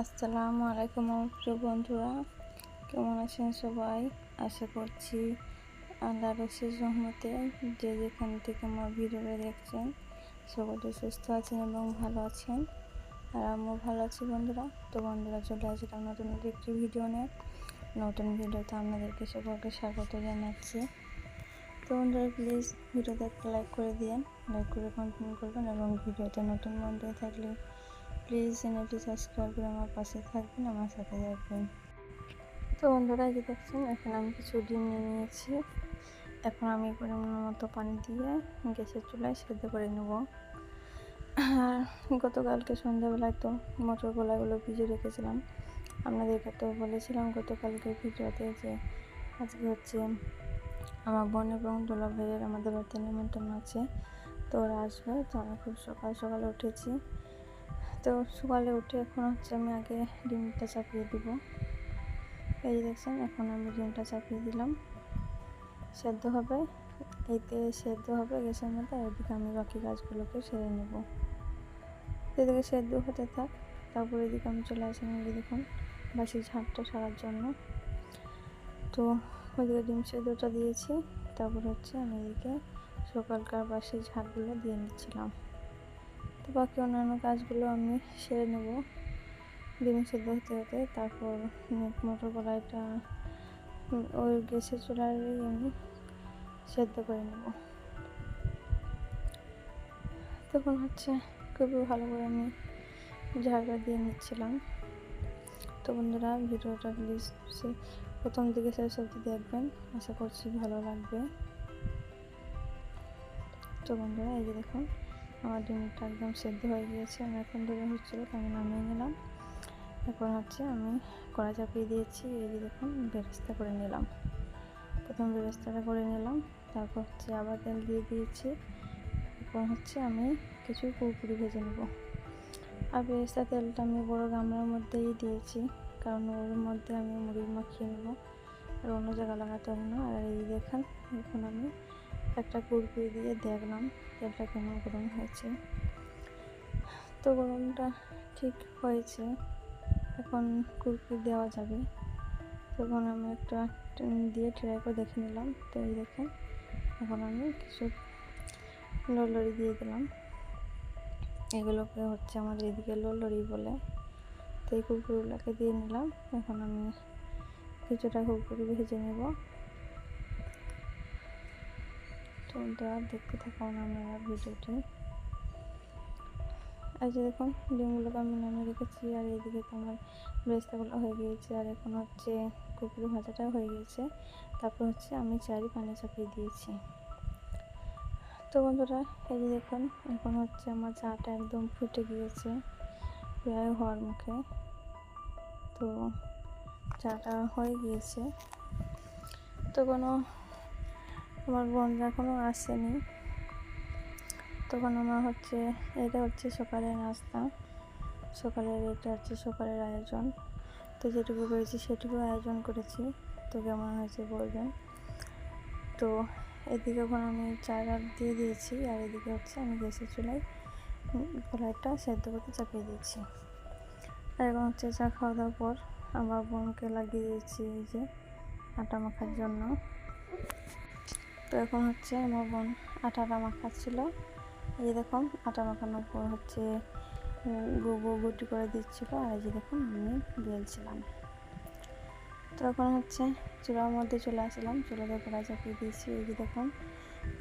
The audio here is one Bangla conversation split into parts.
আসসালামু আলাইকুম আমার প্রিয় বন্ধুরা, কেমন আছেন সবাই? আশা করছি আল্লাহর অশেষ রহমতে যে যেখান থেকে আমার ভিডিওটা দেখছেন সকলে সুস্থ আছেন এবং ভালো আছেন। আর আমিও ভালো আছি বন্ধুরা। তো বন্ধুরা, চলে আসলাম নতুন একটি ভিডিও নিয়ে। নতুন ভিডিওতে আপনাদেরকে সকলকে স্বাগত জানাচ্ছি। তো বন্ধুরা, প্লিজ ভিডিওতে একটা লাইক করে দিন, লাইক করে কন্টিনিউ করবেন এবং ভিডিওতে নতুন বন্ধু থাকলে প্লিজ চ্যানেলটি সাবস্ক্রাইব করে আমার পাশে থাকবেন, আমার সাথে থাকবেন। তো বন্ধুরা, এই যে দেখছেন, এখন আমি কিছু ডিম নিয়ে নিয়েছি। এখন আমি পরিমাণ মতো পানি দিয়ে গ্যাসের চুলায় সেদ্ধ করে নেব। আর গতকালকে সন্ধ্যাবেলায় তো মটর কলাইগুলো ভিজিয়ে রেখেছিলাম। আপনাদেরকে তো বলেছিলাম গতকালকে ভিডিওতে যে আজকে হচ্ছে আমার বোন এবং দুলা ভাইয়ের আমাদের বাড়িতে নিমন্ত্রণ আছে, তো ওরা আসবে। তো আমি খুব সকাল সকালে উঠেছি। তো সকালে উঠে এখন হচ্ছে আমি আগে ডিমটা চাপিয়ে দিব। এই দেখছেন, এখন আমি ডিমটা চাপিয়ে দিলাম, সেদ্ধ হবে। এতে সেদ্ধ হবে গ্যাসের মধ্যে, আর এদিকে আমি বাকি কাজগুলোকে সেরে নেব। এদিকে সেদ্ধ হতে থাক, তারপর এদিকে আমি চলে আসলাম এই দেখুন বাসি ঝাঁটটা সারার জন্য। তো ওইদিকে ডিম সেদ্ধটা দিয়েছি, তারপর হচ্ছে আমি এদিকে সকালকার বাসি ঝাঁটগুলো দিয়ে নিচ্ছিলাম। তো বাকি অন্যান্য কাজগুলো আমি সেরে নেব ডিম সেদ্ধ হতে হতে। তারপর মটর কলাইটা ওই গ্যাসের চুলায় আমি সেদ্ধ করে নেব। তখন হচ্ছে খুবই ভালো করে আমি ঝাড়টা দিয়ে নিচ্ছিলাম। তো বন্ধুরা, ভিডিওটা প্লিজ প্রথম দিকে শেষ অবধি দেখবেন, আশা করছি ভালো লাগবে। তো বন্ধুরা, এই যে দেখুন আমার ডিমটা একদম সেদ্ধ হয়ে গিয়েছে। আমি এখন ধরে হচ্ছিল, তো আমি নামিয়ে নিলাম। এখন হচ্ছে আমি কড়া চাপিয়ে দিয়েছি। এই যে দেখুন বেরেস্তা করে নিলাম, প্রথম বেরেস্তাটা করে নিলাম। তারপর হচ্ছে আবার তেল দিয়ে দিয়েছি। এখন হচ্ছে আমি কিছু কুরকুরি ভেজে নেব। আর বেরেস্তা তেলটা আমি বড় গামলার মধ্যেই দিয়েছি, কারণ ওর মধ্যে আমি মুড়ি মাখিয়ে নেব, আর অন্য জায়গা লাগাতে হবে না। আর এই দেখেন, এখন আমি একটা কুরকুরি দিয়ে দেখলাম তেলটা কেমন গরম হয়েছে। তো গরমটা ঠিক হয়েছে, এখন কুরকুরি দেওয়া যাবে। তখন আমি একটা দিয়ে ট্রাই করে দেখে নিলাম। তো এই দেখেন, এখন আমি কিছু লড়লড়ি দিয়ে দিলাম। এগুলোকে হচ্ছে আমাদের এদিকে লড়লড়ি বলে। তো এই কুরকুরিগুলোকে দিয়ে নিলাম। এখন আমি কিছুটা কুরকুরি ভেজে নেব। তো দেখতে থাকুন আপনারা ভিডিওটি। এই যে দেখুন, ডিমগুলোকে আমি নামিয়ে রেখেছি, আর এইদিকে তো আমার বেরেস্তাগুলো হয়ে গিয়েছে, আর এখন হচ্ছে কুরকুরি ভাজাটাও হয়ে গিয়েছে। তারপর হচ্ছে আমি পানি চাপিয়ে দিয়েছি। তো বন্ধুরা, এই যে দেখুন, এখন হচ্ছে আমার চাটা একদম ফুটে গিয়েছে, প্রায় হওয়ার মুখে। তো চাটা হয়ে গিয়েছে। তো আমার বোনরা এখনও আসেনি। তখন আমার হচ্ছে এটা হচ্ছে সকালের নাস্তা, সকালের এটা হচ্ছে সকালের আয়োজন। তো যেটুকু করেছি সেটুকু আয়োজন করেছি। তো কেমন হয়েছে বলবেন। তো এদিকে এখন আমি চাটা দিয়ে দিয়েছি, আর এদিকে হচ্ছে আমি গ্যাসের চুলায় কড়াইটা সেদ্ধ করতে চাপিয়ে দিয়েছি। আর এখন হচ্ছে চা খাওয়া দাওয়ার পর আমার বোনকে লাগিয়ে দিয়েছি এই যে আটা মাখার জন্য। তো এখন হচ্ছে আমার বোন আটাটা মাখাচ্ছিল। এই যে দেখুন, আটা মাখানোর পর হচ্ছে গুটি করে দিচ্ছিল, আর এই যে দেখুন আমি বেলছিলাম। তো এখন হচ্ছে চুলার মধ্যে চলে আসলাম, চুলাতে কড়াই চাপিয়ে দিয়েছি। এই যে দেখুন,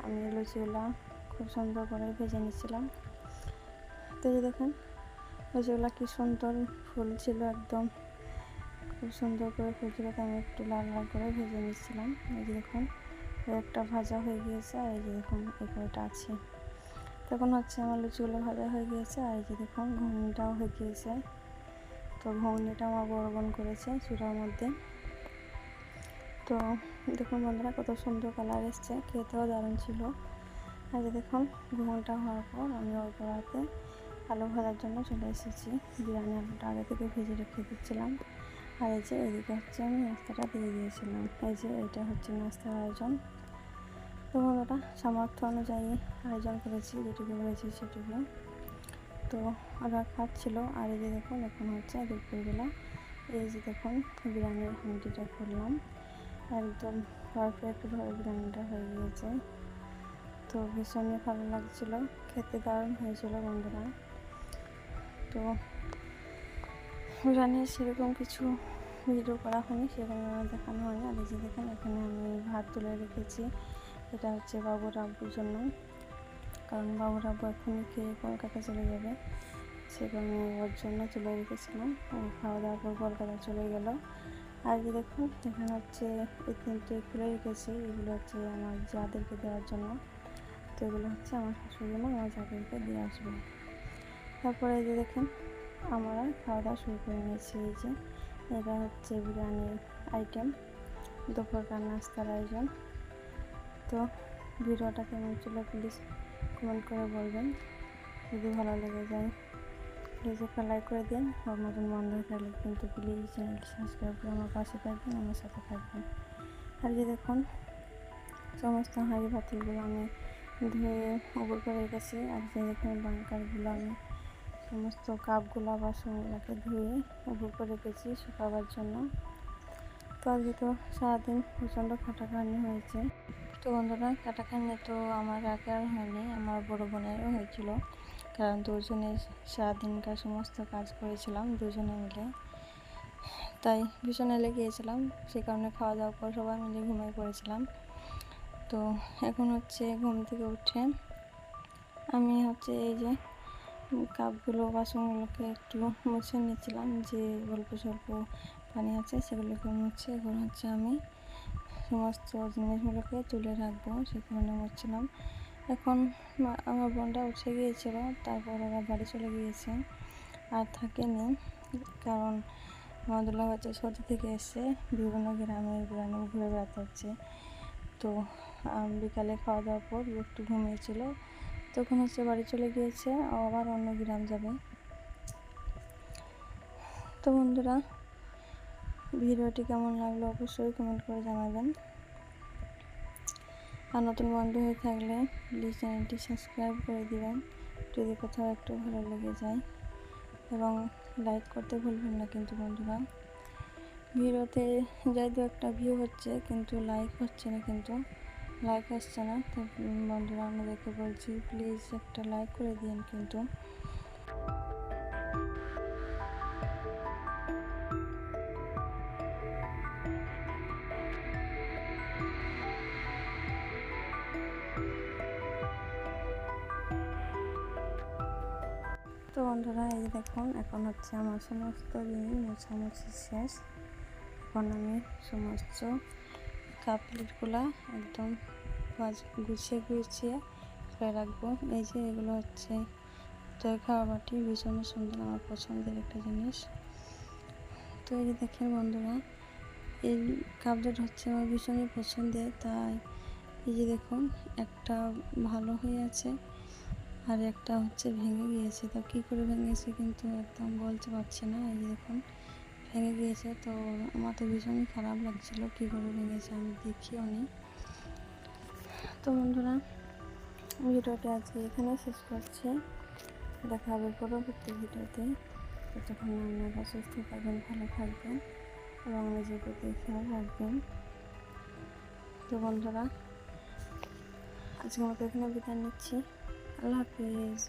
আমি লুচিগুলা খুব সুন্দর করে ভেজে নিচ্ছিলাম। তো এই যে দেখুন লুচিগুলা কি সুন্দর ফুল ছিল, একদম খুব সুন্দর করে ফুলছিল। তো আমি একটু লাল লাল করে ভেজে নিচ্ছিলাম। এই যে দেখুন একটা ভাজা হয়ে গিয়েছে, আর এই যে দেখুন এই কড়াইটা আছে। তখন হচ্ছে আমার লুচিগুলো ভাজা হয়ে গিয়েছে, আর এই যে দেখুন ঘুগনিটাও হয়ে গিয়েছে। তো ঘুগনিটা আমার বড় বোন করেছে চুলার মধ্যে। তো দেখুন বন্ধুরা, কত সুন্দর কালার এসছে, খেতেও দারুণ ছিল। আর যে দেখুন ঘুগনিটা হওয়ার পর আমি ওই কড়াইতে আলু ভাজার জন্য চলে এসেছি। বিরিয়ানি আলুটা আগে থেকে ভেজে রেখে দিচ্ছিলাম। আর এই যে এদিকে হচ্ছে আমি নাস্তাটা দিয়ে দিয়েছিলাম। এই যে এইটা হচ্ছে নাস্তার আয়োজন। তো বন্ধুরা, সামর্থ্য অনুযায়ী আয়োজন করেছি, যেটুকু করেছি সেটুকু। তো তো ওরা খাচ্ছিল। আর এই যে দেখুন এখন হচ্ছে দুপুরবেলা, এই যে দেখুন বিরিয়ানির হাঁড়িটা করলাম, একদম পারফেক্টভাবে বিরিয়ানিটা হয়ে গিয়েছে। তো ভীষণই ভালো লাগছিলো, খেতে দারুণ হয়েছিল বন্ধুরা। তো বিরিয়ানির সেরকম কিছু ভিডিও করা হয়নি, সেরকম দেখানো হয়নি। আর এই যে দেখেন এখানে আমি ভাত তুলে রেখেছি, এটা হচ্ছে বাবুর আব্বুর জন্য, কারণ বাবুর আব্বু এখনই খেয়ে কলকাতা চলে যাবে, সে কারণে ওর জন্য তুলে রেখেছিলাম। ও খাওয়া দাওয়ার পর কলকাতা চলে গেল। আর যে দেখুন এখানে হচ্ছে এই 3টে খুলে রেখেছি, এগুলো হচ্ছে আমার যাদেরকে দেওয়ার জন্য। তো এগুলো হচ্ছে আমার শাশুড়ি মা আমার যাদেরকে দিয়ে আসবে। তারপরে এই যে দেখেন আমরা খাওয়া দাওয়া শুরু করে নিয়েছি। এই যে এটা হচ্ছে বিরিয়ানির আইটেম, দুপুরকার নাস্তার আয়োজন। তো ভিডিওটা কেমন ছিল প্লিজ কমেন্ট করে বলবেন, যদি ভালো লেগে যায় প্লিজ একটা লাইক করে দিন। আর নতুন বন্ধু হয়ে থাকলে কিন্তু প্লিজ চ্যানেলটি সাবস্ক্রাইব করে আমার পাশে থাকবেন, আমার সাথে থাকবেন। আর যে দেখুন সমস্ত হাঁড়ি পাতিলগুলো আমি ধুয়ে উপর করে রেখেছি। আর যে দেখুন বাঙ্কারগুলো আমি সমস্ত কাপগুলো বাসনগুলোকে ধুয়ে উপর করে রেখেছি শুকাবার জন্য। তো আজকে তো সারাদিন প্রচণ্ড খাটাখাটনি হয়েছে। তো বন্ধুরা খাটাখাটনি তো আমার একা আর হয়নি, আমার বড় বোনেরও হয়েছিল, কারণ দুজনে সারাদিনকার সমস্ত কাজ করেছিলাম দুজনে মিলে, তাই ভীষণ লেগেছিলাম। সে কারণে খাওয়া দাওয়ার পর সবাই মিলে ঘুমিয়ে পড়েছিলাম। তো এখন হচ্ছে ঘুম থেকে উঠে আমি হচ্ছে এই যে কাপগুলো বাসনগুলোকে একটু মুছে নিচ্ছিলাম, যে অল্প স্বল্প পানি আছে সেগুলোকে মুছে এখন হচ্ছে আমি সমস্ত জিনিসগুলোকে তুলে রাখবো, সে কারণে মুছছিলাম। এখন আমার বোনটা উঠে গিয়েছিল, তারপর ওরা বাড়ি চলে গিয়েছে, আর থাকেনি, কারণ আমার দুলা হচ্ছে সৌদি থেকে এসে বিভিন্ন গ্রামে ঘুরে বেড়াতে হচ্ছে। তো বিকালে খাওয়া দাওয়ার পর একটু ঘুমিয়েছিল, তখন হচ্ছে বাড়ি চলে গিয়েছে, আবার অন্য গ্রাম যাবে। তো বন্ধুরা ভিডিওটি কেমন লাগলো অবশ্যই কমেন্ট করে জানাবেন। আর নতুন বন্ধু হয়ে থাকলে প্লিজ চ্যানেলটি সাবস্ক্রাইব করে দিবেন যদি কোথাও একটু ভালো লেগে যায়, এবং লাইক করতে ভুলবেন না কিন্তু বন্ধুরা। ভিডিওতে যাই দু একটা ভিউ হচ্ছে কিন্তু লাইক হচ্ছে না, কিন্তু লাইক আসছে না। তো বন্ধুরা আমাদেরকে বলছি প্লিজ একটা লাইক করে দিন কিন্তু। তো বন্ধুরা এই দেখুন এখন হচ্ছে আমার সমস্ত জিনিস মোছামুছি শেষ। এখন আমি সমস্ত কাপ প্লেটগুলো একদম গুছিয়ে গুছিয়ে করে রাখবো। এই যে এগুলো হচ্ছে দই খাওয়া বাটি, ভীষণ সুন্দর, আমার পছন্দের একটা জিনিস। তো এই যে দেখেন বন্ধুরা এই কাপটা হচ্ছে আমার ভীষণই পছন্দের, তাই এই যে দেখুন একটা ভালো হয়ে আছে আর একটা হচ্ছে ভেঙে গিয়েছে। তো কী করে ভেঙেছে কিন্তু একদম বলতে পারছি না। এই যে দেখুন ভেঙে গিয়েছে, তো আমার তো ভীষণই খারাপ লাগছিলো কী করে ভেঙেছে, আমি দেখিও নি। তো বন্ধুরা ভিডিওটি আজকে এখানে শেষ করছি, দেখা হবে পরবর্তী ভিডিওতে। ততক্ষণ আপনারা সুস্থ থাকবেন, ভালো থাকবেন এবং নিজের প্রতি খেয়াল রাখবেন। তো বন্ধুরা আজকের মতো এখানে বিদায় নিচ্ছি, আল্লাহ হাফিজ।